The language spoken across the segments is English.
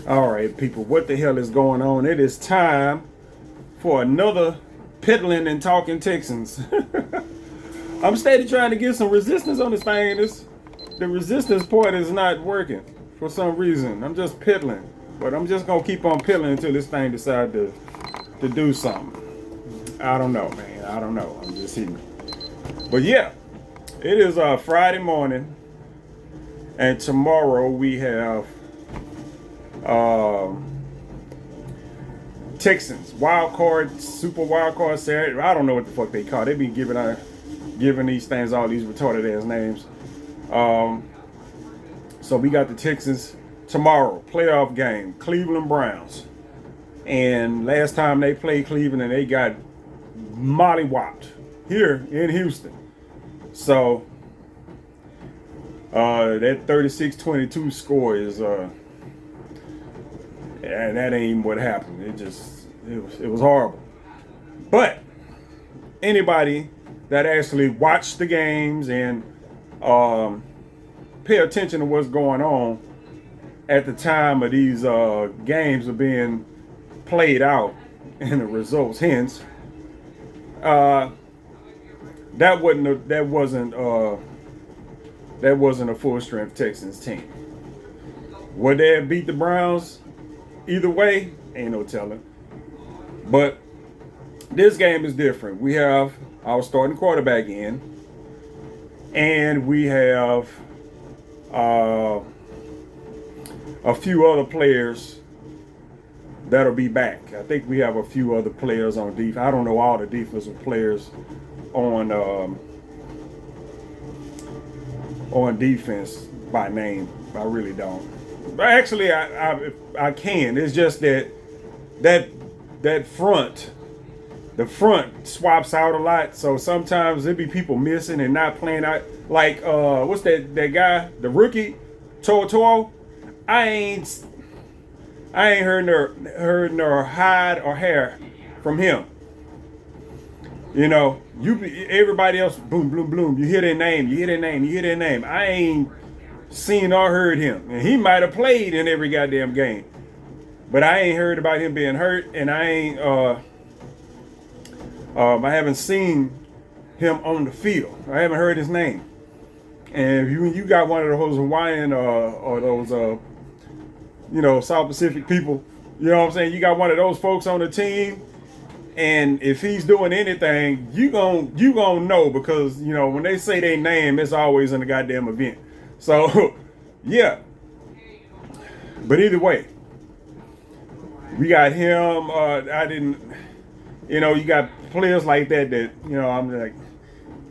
All right, people, what the hell is going on? It is time for another piddling and talking Texans. I'm steady trying to get some resistance on this thing. The resistance part is not working for some reason. I'm just piddling, but I'm just gonna keep on piddling until this thing decides to do something. I don't know, man. I don't know. I'm just hitting. But yeah, it is Friday morning, and tomorrow we have uh, Texans wild card, super wild card Saturday. I don't know what the fuck they call it. They be giving these things all these retarded ass names. So we got the Texans tomorrow, playoff game, Cleveland Browns. And last time they played Cleveland, and they got mollywopped here in Houston. So that 36-22 score is and that ain't even what happened. It was horrible. But anybody that actually watched the games and pay attention to what's going on at the time of these games are being played out and the results, hence that wasn't a full strength Texans team. Would they have beat the Browns? Either way, ain't no telling. But this game is different. We have our starting quarterback in, and we have a few other players that'll be back. I think we have a few other players on defense. I don't know all the defensive players on defense by name. I really don't. But actually, I can. It's just that front, the front swaps out a lot. So sometimes there be people missing and not playing out. Like what's that guy, the rookie, Toto? I ain't heard nor hide or hair from him. You know, everybody else, boom, boom, boom. You hear their name, you hear their name, you hear their name. I ain't seen or heard him, and he might have played in every goddamn game, but I ain't heard about him being hurt, and I haven't seen him on the field. I haven't heard his name. And if you got one of those Hawaiian or those South Pacific people, you know what I'm saying? You got one of those folks on the team, and if he's doing anything, you gon' know, because when they say their name, it's always in the goddamn event. So yeah. But either way, we got him. You got players like that I'm like,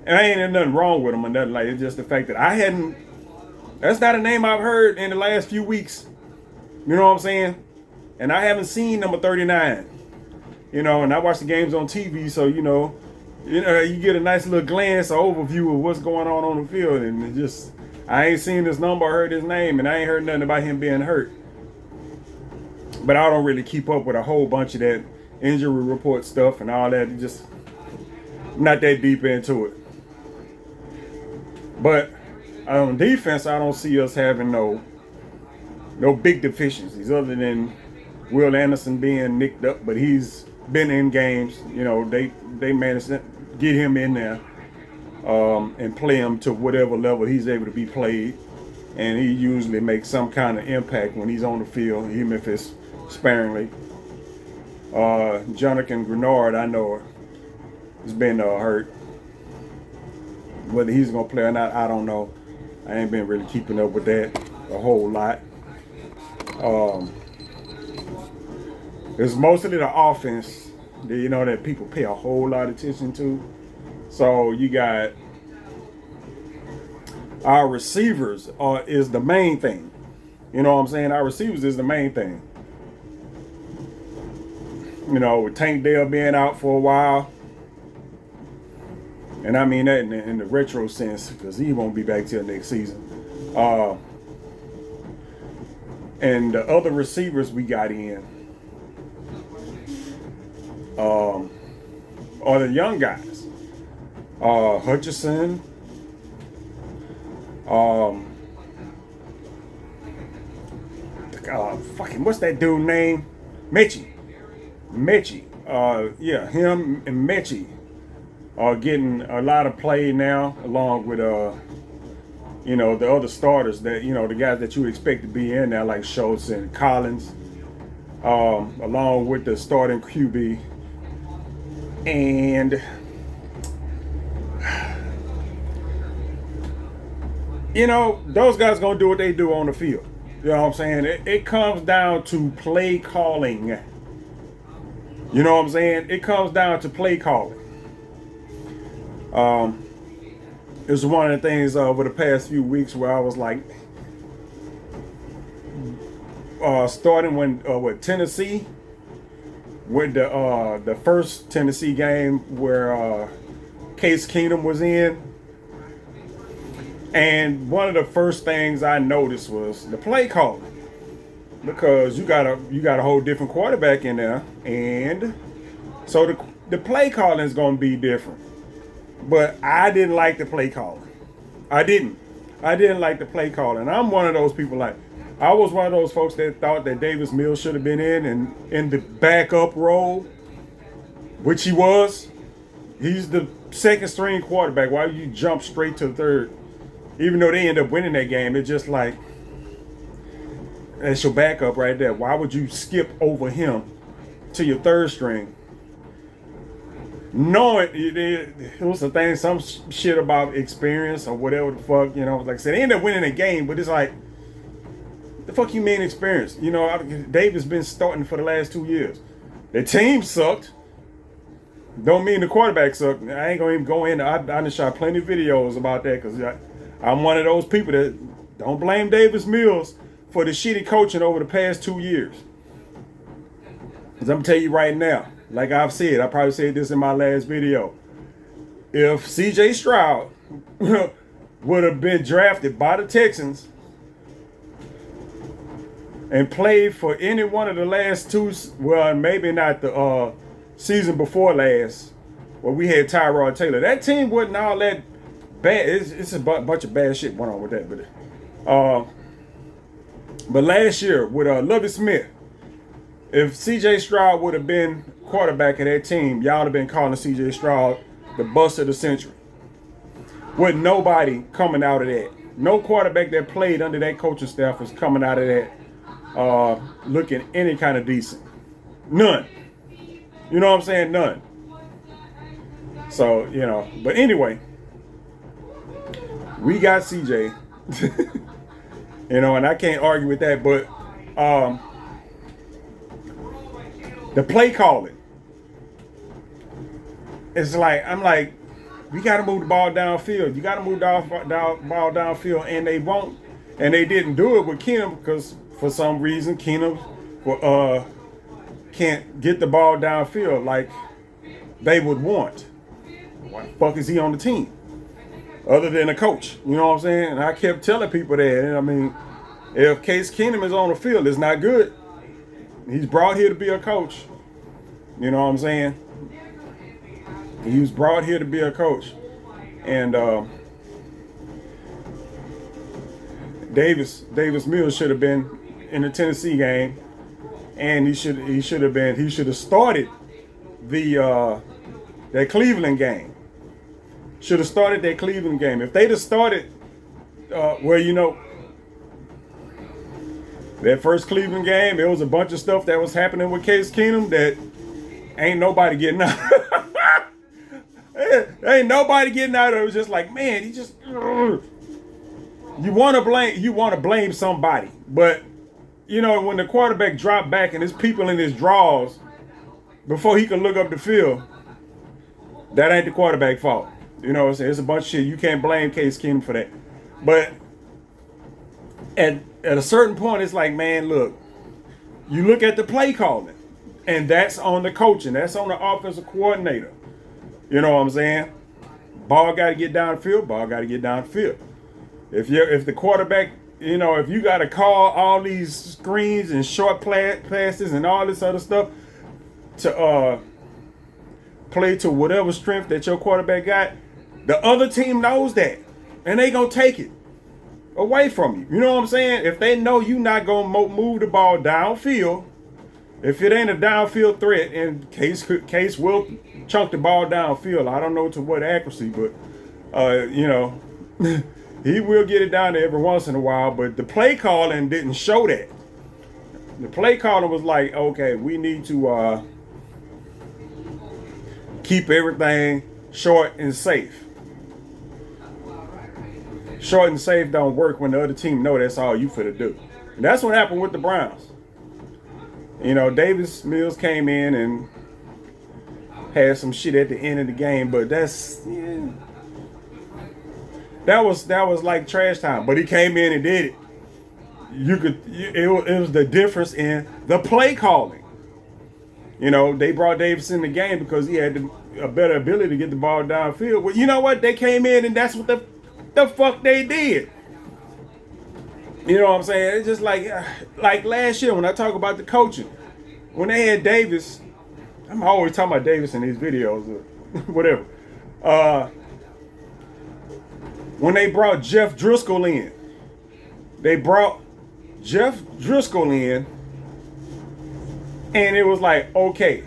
and I ain't nothing wrong with them or nothing like it. It's just the fact that that's not a name I've heard in the last few weeks. You know what I'm saying? And I haven't seen number 39. And I watch the games on TV, so you get a nice little glance or overview of what's going on the field, and it just, I ain't seen this number or heard his name, and I ain't heard nothing about him being hurt. But I don't really keep up with a whole bunch of that injury report stuff and all that. Just not that deep into it. But on defense, I don't see us having no big deficiencies other than Will Anderson being nicked up, but he's been in games. They managed to get him in there and play him to whatever level he's able to be played, and he usually makes some kind of impact when he's on the field, even if it's sparingly. Jonathan Grenard, I know, has been hurt. Whether he's gonna play or not, I don't know. I ain't been really keeping up with that a whole lot. It's mostly the offense that people pay a whole lot of attention to. So you got our receivers is the main thing. You know what I'm saying? Our receivers is the main thing. With Tank Dell being out for a while, and I mean that in the retro sense, because he won't be back till next season. And the other receivers we got in are the young guys. Hutchinson, fucking, what's that dude name? Mechie. Yeah, him and Mechie are getting a lot of play now, along with the other starters that the guys that you expect to be in there, like Schultz and Collins, along with the starting QB. And those guys gonna do what they do on the field. You know what I'm saying? It comes down to play calling. You know what I'm saying? It comes down to play calling. It's one of the things over the past few weeks where I was like, starting with Tennessee, with the first Tennessee game where Case Keenum was in, and one of the first things I noticed was the play calling, because you got a whole different quarterback in there, and so the play calling is going to be different. But I didn't like the play calling. I didn't like the play calling. I'm one of those people, like, I was one of those folks that thought that Davis Mills should have been in the backup role, which he was. He's the second string quarterback. Why would you jump straight to the third? Even though they end up winning that game, it's just like, that's your backup right there. Why would you skip over him to your third string? Knowing it was a thing, some shit about experience or whatever the fuck, like I said, they end up winning a game, but it's like, the fuck you mean experience? Davis been starting for the last 2 years. The team sucked. Don't mean the quarterback sucked. I ain't gonna even go in. I done shot plenty of videos about that, because I'm one of those people that don't blame Davis Mills for the shitty coaching over the past 2 years. Because I'm gonna tell you right now, like I've said, I probably said this in my last video, if CJ Stroud would have been drafted by the Texans and played for any one of the last two, well, maybe not the season before last, where we had Tyrod Taylor, that team wasn't all that bad. It's a bunch of bad shit went on with that, but last year with Lovie Smith, if CJ Stroud would have been quarterback of that team, y'all would have been calling CJ Stroud the bust of the century. With nobody coming out of that. No quarterback that played under that coaching staff was coming out of that looking any kind of decent. None. You know what I'm saying? None. So, but anyway, we got CJ. And I can't argue with that, but the play calling. It's like, I'm like, we got to move the ball downfield. You got to move the ball downfield, and they won't. And they didn't do it with Keenum because for some reason Keenum can't get the ball downfield like they would want. Why the fuck is he on the team? Other than a coach, you know what I'm saying? And I kept telling people that. And I mean, if Case Keenum is on the field, it's not good. He's brought here to be a coach. You know what I'm saying? He was brought here to be a coach. And Davis Mills should have been in the Tennessee game, and he should have started that Cleveland game. Should have started that Cleveland game. If they'd have started, that first Cleveland game, there was a bunch of stuff that was happening with Case Keenum that ain't nobody getting out. Ain't nobody getting out of it. It was just like, man, you want to blame somebody, but when the quarterback dropped back and there's people in his drawers before he can look up the field, that ain't the quarterback fault. You know what I'm saying? It's a bunch of shit. You can't blame Case Keenum for that. But at a certain point, it's like, man, look, you look at the play calling, and that's on the coaching. That's on the offensive coordinator. You know what I'm saying? Ball got to get downfield. Ball got to get downfield. If the quarterback, if you got to call all these screens and short passes and all this other stuff to play to whatever strength that your quarterback got, the other team knows that, and they gonna take it. away from you. You know what I'm saying? If they know you not gonna move the ball downfield, if it ain't a downfield threat, and Case will chunk the ball downfield. I don't know to what accuracy, but you know, he will get it down there every once in a while. But the play calling didn't show that. The play calling was like, okay, we need to keep everything short and safe. Short and safe don't work when the other team know that's all you finna do. And that's what happened with the Browns. You know, Davis Mills came in and had some shit at the end of the game, but that was like trash time. But he came in and did it. It was the difference in the play calling. You know, they brought Davis in the game because he had a better ability to get the ball downfield. Well, you know what? They came in and that's what the fuck they did. You know what I'm saying? It's just like last year when I talk about the coaching. When they had Davis, I'm always talking about Davis in these videos or whatever. When they brought Jeff Driscoll in, and it was like, okay,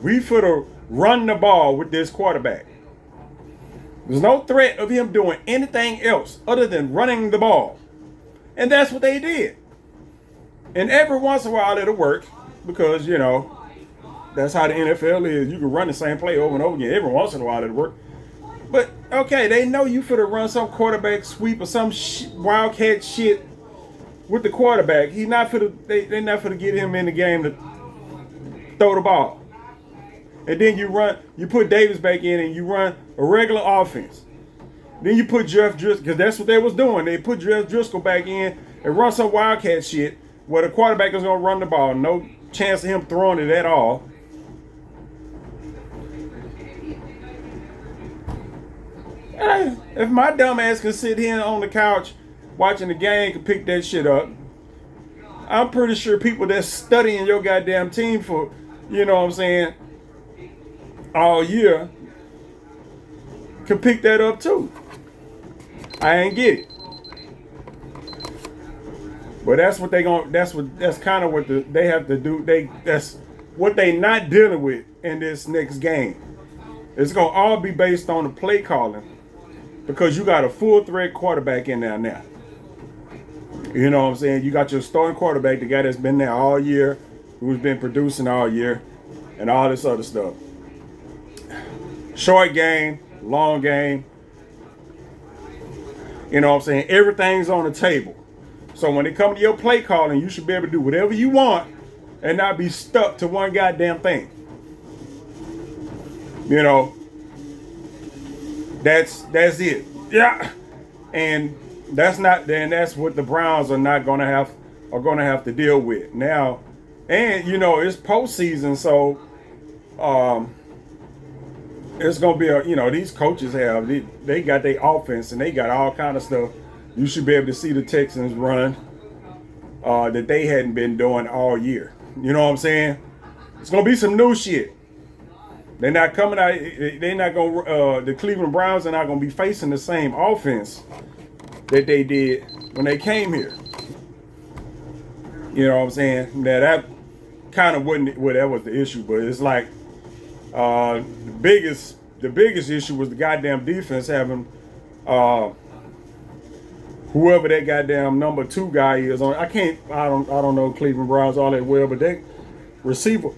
we finna run the ball with this quarterback. There's no threat of him doing anything else other than running the ball. And that's what they did. And every once in a while it'll work because, you know, that's how the NFL is. You can run the same play over and over again. Every once in a while it'll work. But, okay, they know you finna run some quarterback sweep or some wildcat shit with the quarterback. They're not finna get him in the game to throw the ball. And then you put Davis back in and you run a regular offense. Then you put Jeff Driscoll, because that's what they was doing. They put Jeff Driscoll back in and run some wildcat shit where the quarterback is going to run the ball. No chance of him throwing it at all. If my dumb ass can sit here on the couch watching the game can pick that shit up, I'm pretty sure people that's studying your goddamn team for, you know what I'm saying, all year can pick that up too. I ain't get it. But that's what that's kind of what they have to do. That's what they not dealing with in this next game. It's gonna all be based on the play calling because you got a full threat quarterback in there now. You know what I'm saying? You got your starting quarterback, the guy that's been there all year, who's been producing all year, and all this other stuff. Short game, long game. You know what I'm saying? Everything's on the table. So when it comes to your play calling, you should be able to do whatever you want and not be stuck to one goddamn thing. You know, that's it. Yeah. And that's what the Browns are gonna have to deal with now. And you know, it's postseason, so it's gonna be these coaches they got their offense and they got all kind of stuff. You should be able to see the Texans run that they hadn't been doing all year. You know what I'm saying? It's gonna be some new shit. They're not coming out. They're not gonna. The Cleveland Browns are not gonna be facing the same offense that they did when they came here. You know what I'm saying? Now that kind of wasn't that was the issue, but it's like the biggest issue was the goddamn defense having whoever that goddamn number 2 guy is on. I don't know Cleveland Browns all that well, but they receiver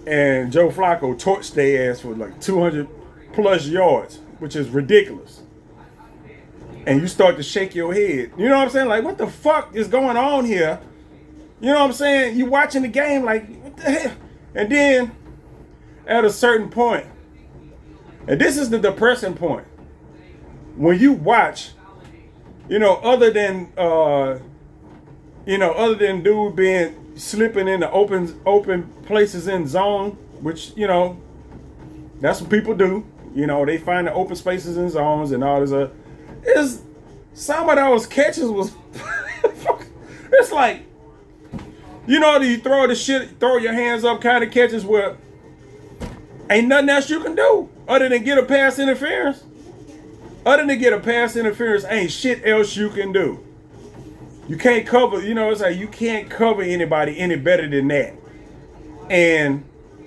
and Joe Flacco torched their ass for like 200 plus yards, which is ridiculous. And you start to shake your head. You know what I'm saying? Like, what the fuck is going on here? You know what I'm saying? You watching the game like, what the hell? And then at a certain point, and this is the depressing point, when you watch, other than dude being slipping in the open places in zone, which that's what people do. They find the open spaces in zones and all this. Some of those catches was it's like you throw your hands up kind of catches where ain't nothing else you can do other than get a pass interference. Ain't shit else you can do. You can't cover, it's like you can't cover anybody any better than that. And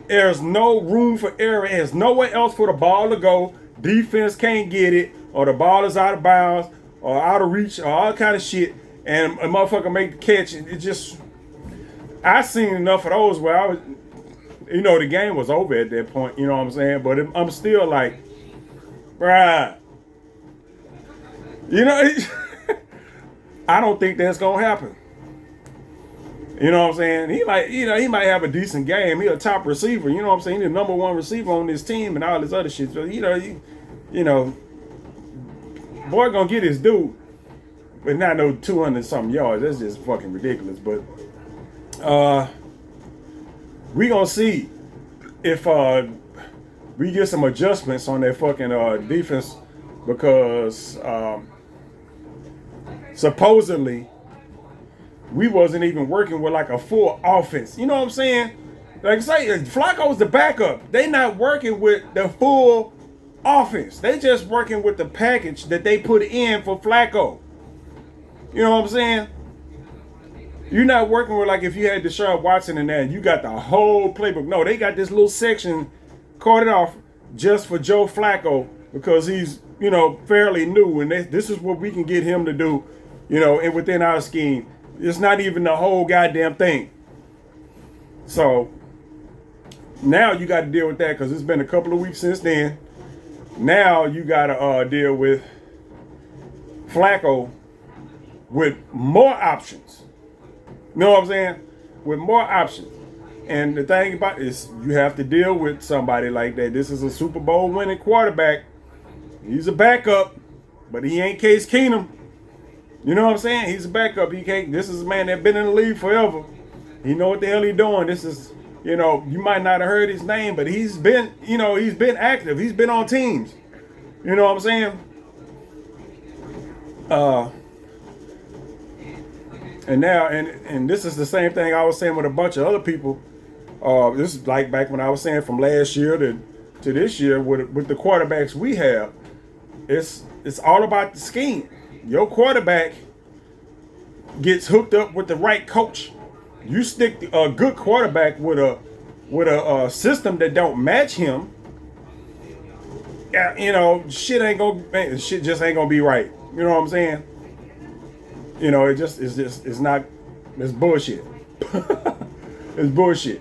there's no room for error. There's nowhere else for the ball to go. Defense can't get it, or the ball is out of bounds, or out of reach, or all kind of shit. And a motherfucker make the catch. It just, I seen enough of those where I was, the game was over at that point. You know what I'm saying? But I'm still like, bruh, I don't think that's gonna happen. You know what I'm saying? He might have a decent game. He a top receiver. You know what I'm saying? He's the number one receiver on this team and all this other shit. So, boy gonna get his dude, but not no 200 something yards. That's just fucking ridiculous. But we gonna see if we get some adjustments on that fucking defense, because supposedly we wasn't even working with like a full offense. You know what I'm saying? Like I say, Flacco's the backup. They not working with the full offense. They just working with the package that they put in for Flacco. You know what I'm saying? You're not working with, like, if you had Deshaun Watson in there and you got the whole playbook. No, they got this little section carted off just for Joe Flacco because he's, fairly new, and this is what we can get him to do, and within our scheme. It's not even the whole goddamn thing. So now you got to deal with that because it's been a couple of weeks since then. Now you got to deal with Flacco with more options. You know what I'm saying? With more options. And the thing about it is you have to deal with somebody like that. This is a Super Bowl winning quarterback. He's a backup, but he ain't Case Keenum. You know what I'm saying? He's a backup. This is a man that's been in the league forever. He know what the hell he's doing. This is, you might not have heard his name, but he's been, he's been active. He's been on teams. You know what I'm saying? And now, and this is the same thing I was saying with a bunch of other people. This is like back when I was saying from last year to this year with the quarterbacks we have. It's all about the scheme. Your quarterback gets hooked up with the right coach. You stick a good quarterback with a system that don't match him. Shit just ain't gonna be right. You know what I'm saying? It's bullshit. It's bullshit.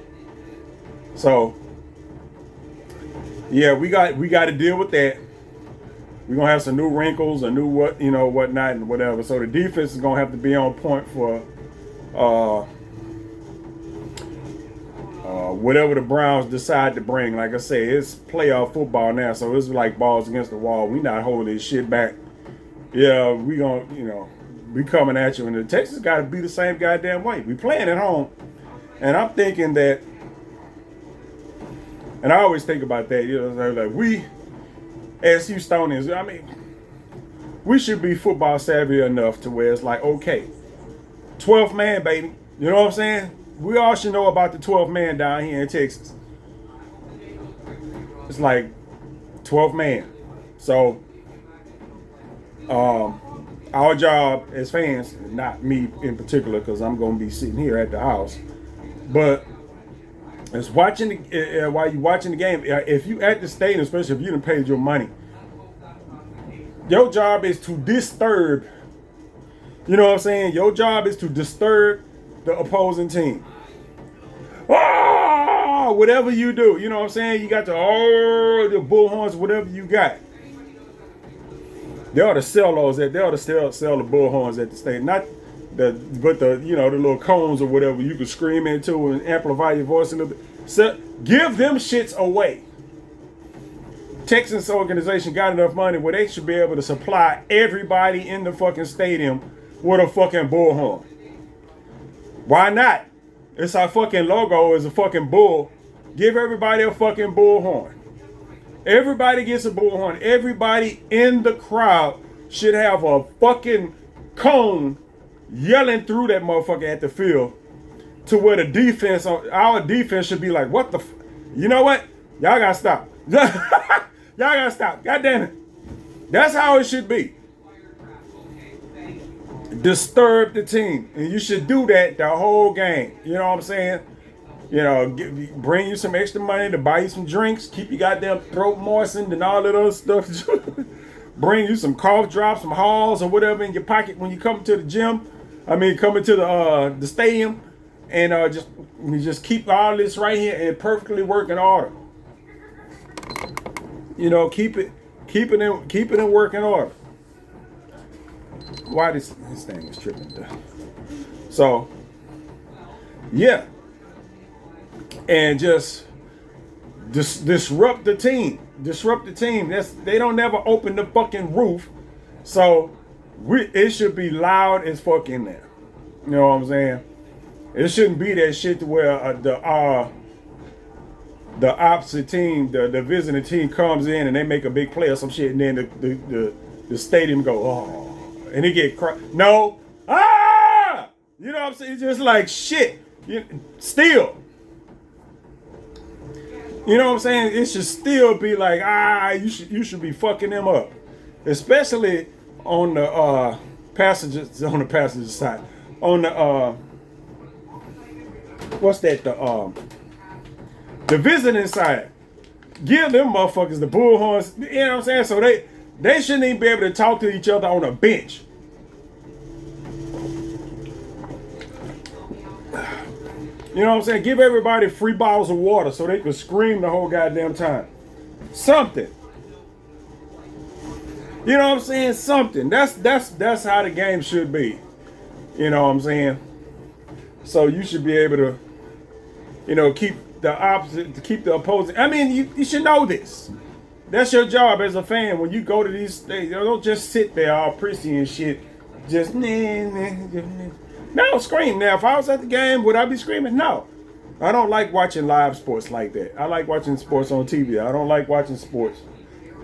So yeah, we got to deal with that. We're gonna have some new wrinkles, a new whatnot and whatever. So the defense is gonna have to be on point for whatever the Browns decide to bring. Like I say, it's playoff football now, so it's like balls against the wall. We not holding this shit back. Yeah, we gonna, we coming at you, and the Texans got to be the same goddamn way. We playing at home, and I'm thinking that, and I always think about that. Like we, as Houstonians, we should be football savvy enough to where it's like, okay, 12th man, baby. You know what I'm saying? We all should know about the 12th man down here in Texas. It's like 12th man. So, our job as fans, not me in particular, because I'm going to be sitting here at the house, but it's watching while you're watching the game. If you at the stadium, especially if you done paid your money, your job is to disturb. You know what I'm saying? Your job is to disturb the opposing team. Oh, whatever you do, you know what I'm saying? You got the bullhorns, whatever you got. They ought to sell those. They ought to sell the bullhorns at the stadium, not the little cones or whatever you can scream into and amplify your voice a little bit. So give them shits away. Texans organization got enough money where they should be able to supply everybody in the fucking stadium with a fucking bullhorn. Why not? It's our fucking logo is a fucking bull. Give everybody a fucking bullhorn. Everybody gets a bullhorn. Everybody in the crowd should have a fucking cone yelling through that motherfucker at the field to where our defense should be like, what the you know what? Y'all gotta stop. Y'all gotta stop. God damn it. That's how it should be. disturb the team. And you should do that the whole game. You know what I'm saying? You know, bring you some extra money to buy you some drinks, keep your goddamn throat moistened and all that other stuff. Bring you some cough drops, some Halls or whatever in your pocket when you come to the gym. I mean, coming to the stadium, and just keep all this right here in perfectly working order. You know, keep it in working order. Why this thing is tripping? So, yeah. And just disrupt the team. Disrupt the team. They don't never open the fucking roof. So it should be loud as fuck in there. You know what I'm saying? It shouldn't be that shit to where the opposite team, the visiting team comes in and they make a big play or some shit, and then the stadium go, oh, and it get no, you know what I'm saying? It's just like shit. Still. You know what I'm saying? It should still be like, you should be fucking them up. Especially on the passenger side. On the what's that? The visiting side. Give them motherfuckers the bullhorns. You know what I'm saying? So they shouldn't even be able to talk to each other on a bench. You know what I'm saying? Give everybody free bottles of water so they can scream the whole goddamn time. Something. You know what I'm saying? Something. That's how the game should be. You know what I'm saying? So you should be able to, you know, keep the opposite, to keep the opposing. I mean, you should know this. That's your job as a fan. When you go to these states, don't just sit there all prissy and shit. Just no, scream. Now, if I was at the game, would I be screaming? No. I don't like watching live sports like that. I like watching sports on TV. I don't like watching sports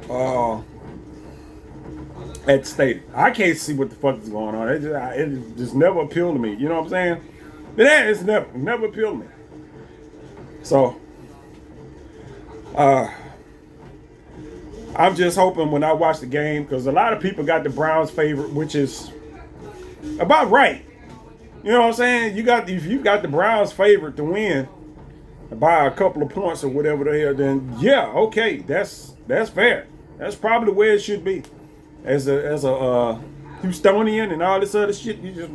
at the stadium. I can't see what the fuck is going on. It just never appealed to me. You know what I'm saying? It's never appealed to me. So, I'm just hoping when I watch the game, because a lot of people got the Browns favorite, which is about right. You know what I'm saying? If you got the Browns favorite to win by a couple of points or whatever the hell, then yeah, okay, that's fair. That's probably the way it should be. As a Houstonian and all this other shit, of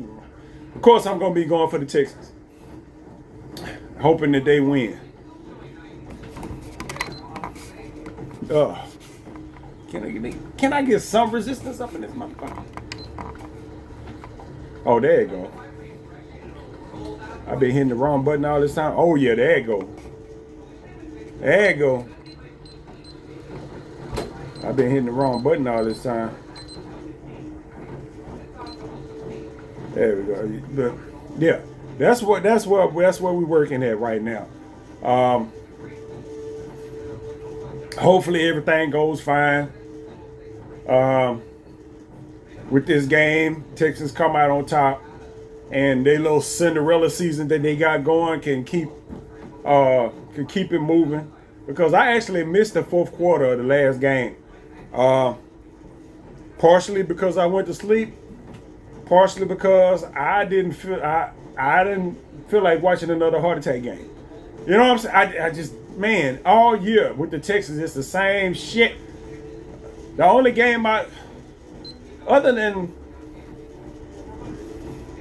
course I'm gonna be going for the Texans, hoping that they win. Can I get some resistance up in this motherfucker? Oh, there you go. I've been hitting the wrong button all this time. Oh yeah, there you go. There you go. I've been hitting the wrong button all this time. There we go. But yeah, that's where we're working at right now. Hopefully everything goes fine. With this game, Texans come out on top, and their little Cinderella season that they got going can keep it moving. Because I actually missed the fourth quarter of the last game. Partially because I went to sleep, partially because I didn't feel like watching another heart attack game. You know what I'm saying? I just, man, all year with the Texans, it's the same shit. The only game other than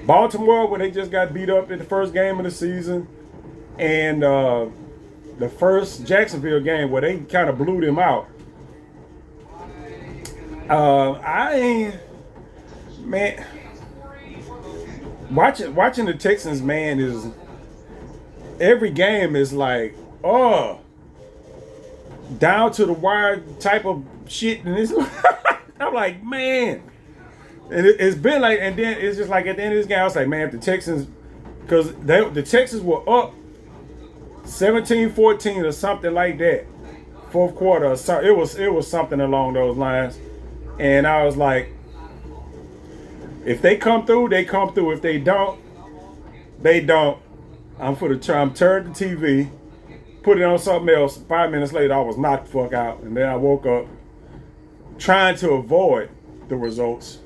Baltimore, when they just got beat up in the first game of the season, and the first Jacksonville game where they kind of blew them out. Man, watching the Texans, man, is every game is like, down to the wire type of shit, and it's I'm like, man, and it's been like, and then it's just like at the end of this game, I was like, man, if the Texans, because the Texans were up 17-14 or something like that, fourth quarter, so it was something along those lines, and I was like, if they come through, they come through. If they don't, they don't. I'm turn the TV, put it on something else. 5 minutes later, I was knocked the fuck out, and then I woke up trying to avoid the results.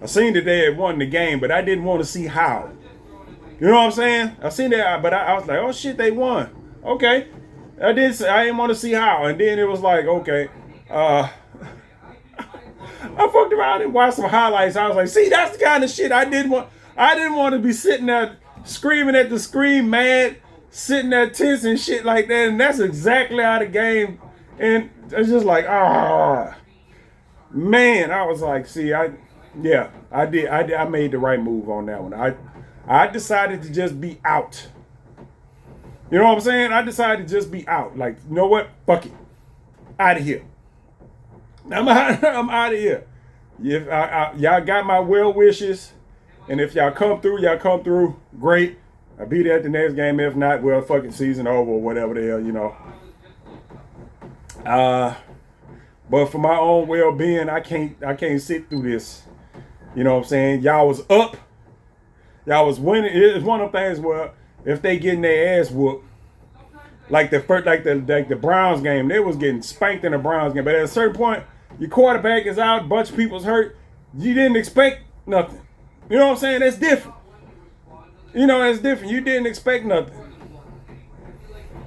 I seen that they had won the game, but I didn't want to see how. You know what I'm saying? I seen that, but I was like, oh shit, they won. Okay. I didn't want to see how. And then it was like, okay. I fucked around and watched some highlights. I was like, see, that's the kind of shit I didn't want to be sitting there screaming at the screen, mad, sitting there tense and shit like that. And that's exactly how the game. And it's just like, man, I was like, see, I made the right move on that one. I decided to just be out. You know what I'm saying? I decided to just be out. Like, you know what? Fuck it. Out of here. I'm out of here. If y'all got my well wishes, and if y'all come through, great. I'll be there at the next game. If not, well, fucking season over or whatever the hell, you know. But for my own well-being, I can't sit through this. You know what I'm saying? Y'all was up. Y'all was winning. It's one of the things where if they getting their ass whooped, like the Browns game, they was getting spanked in the Browns game. But at a certain point, your quarterback is out, a bunch of people's hurt. You didn't expect nothing. You know what I'm saying? That's different. You know, that's different. You didn't expect nothing.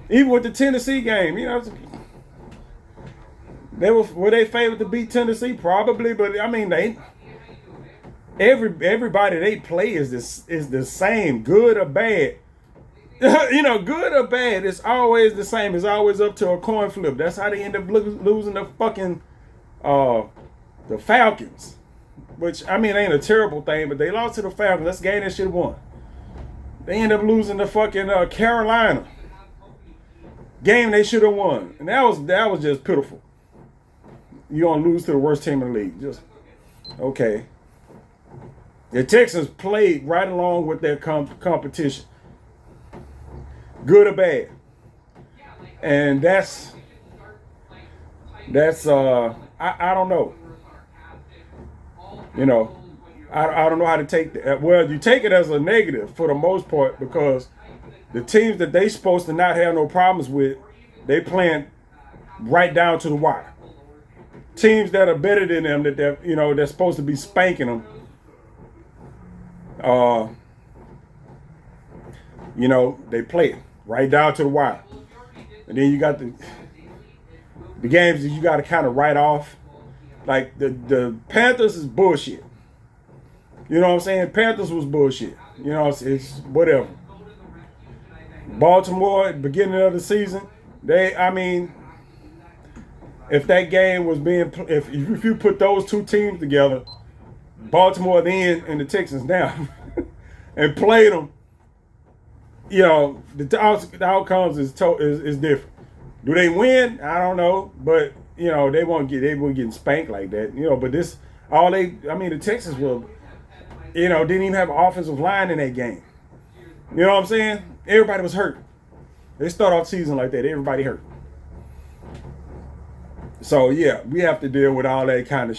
Even with the Tennessee game, you know, were they favored to beat Tennessee? Probably, but I mean everybody they play is the same, good or bad. You know, good or bad, it's always the same. It's always up to a coin flip. That's how they end up losing the fucking the Falcons. Which, I mean, ain't a terrible thing, but they lost to the Falcons. That's a game they should have won. They end up losing to fucking Carolina. Game they should have won. And that was just pitiful. You're going to lose to the worst team in the league. Just, okay. The Texans played right along with their competition. Good or bad. And that's I don't know. You know, I don't know how to take that. Well, you take it as a negative for the most part because the teams that they supposed to not have no problems with, they playing right down to the wire. Teams that are better than them, that they're supposed to be spanking them. You know, they play right down to the wire. And then you got the games that you got to kind of write off. Like the Panthers is bullshit. You know what I'm saying? Panthers was bullshit. You know, it's whatever. Baltimore at the beginning of the season, if that game was being, if you put those two teams together, Baltimore then and the Texans now, and played them, you know, the outcomes is different. Do they win? I don't know, but you know they weren't getting spanked like that. You know, but the Texans were, you know, didn't even have an offensive line in that game. You know what I'm saying? Everybody was hurt. They start off the season like that. Everybody hurt. So yeah, we have to deal with all that kind of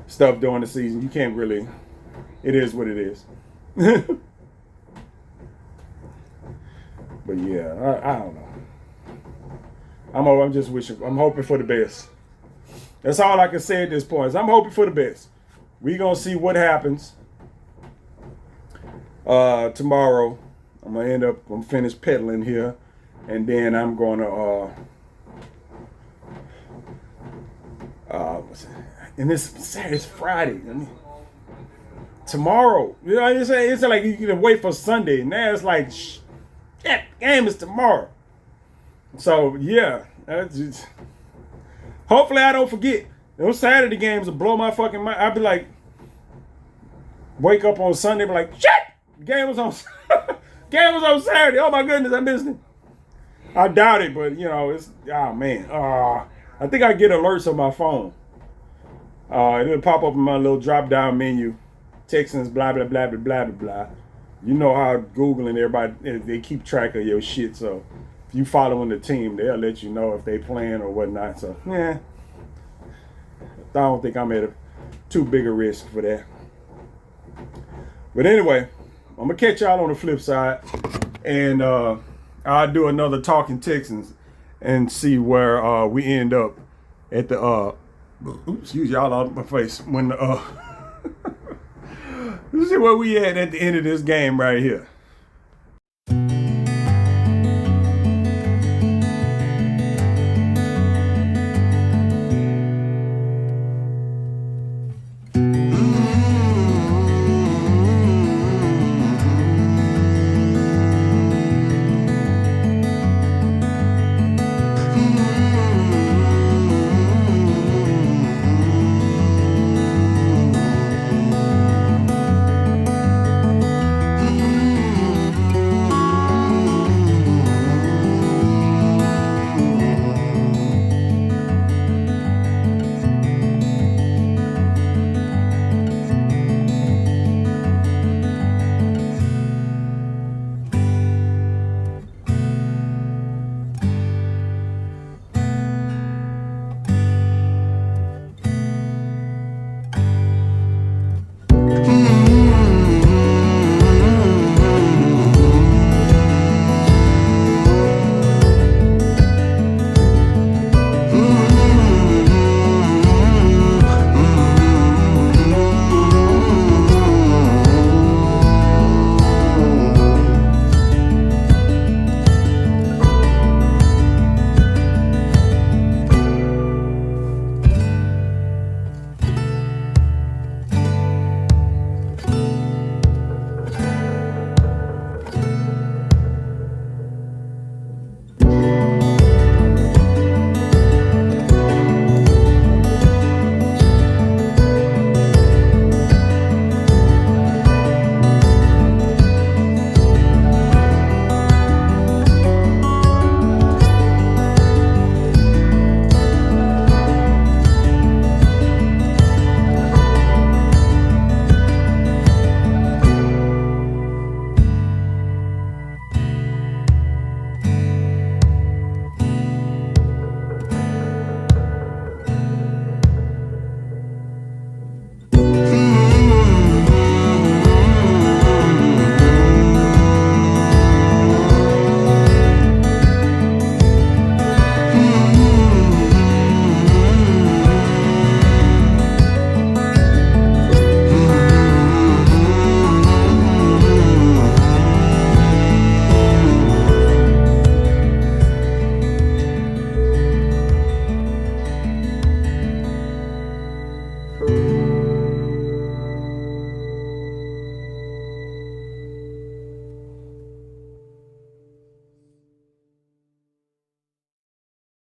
stuff during the season. You can't really. It is what it is. But yeah, I don't know. I'm just wishing. I'm hoping for the best. That's all I can say at this point. I'm hoping for the best. We're gonna see what happens tomorrow. I'm finish pedaling here, and then I'm gonna and it's Friday. I mean, tomorrow, you know what I'm saying? It's like you can wait for Sunday. Now it's like, that game is tomorrow. So yeah, hopefully I don't forget. Those Saturday games will blow my fucking mind. I'll be like, wake up on Sunday, be like, shit, game was on Saturday. Oh my goodness, I missed it. I doubt it, but you know, it's man. I think I get alerts on my phone. It'll pop up in my little drop down menu. Texans, blah blah blah blah blah blah. You know how Google and everybody they keep track of your shit. So if you following the team, they'll let you know if they playing or whatnot. So yeah, I don't think I'm at too big a risk for that. But anyway, I'm gonna catch y'all on the flip side, and I'll do another Talking Texans and see where we end up at the. Oops, excuse y'all out of my face when the Let's see where we at the end of this game right here.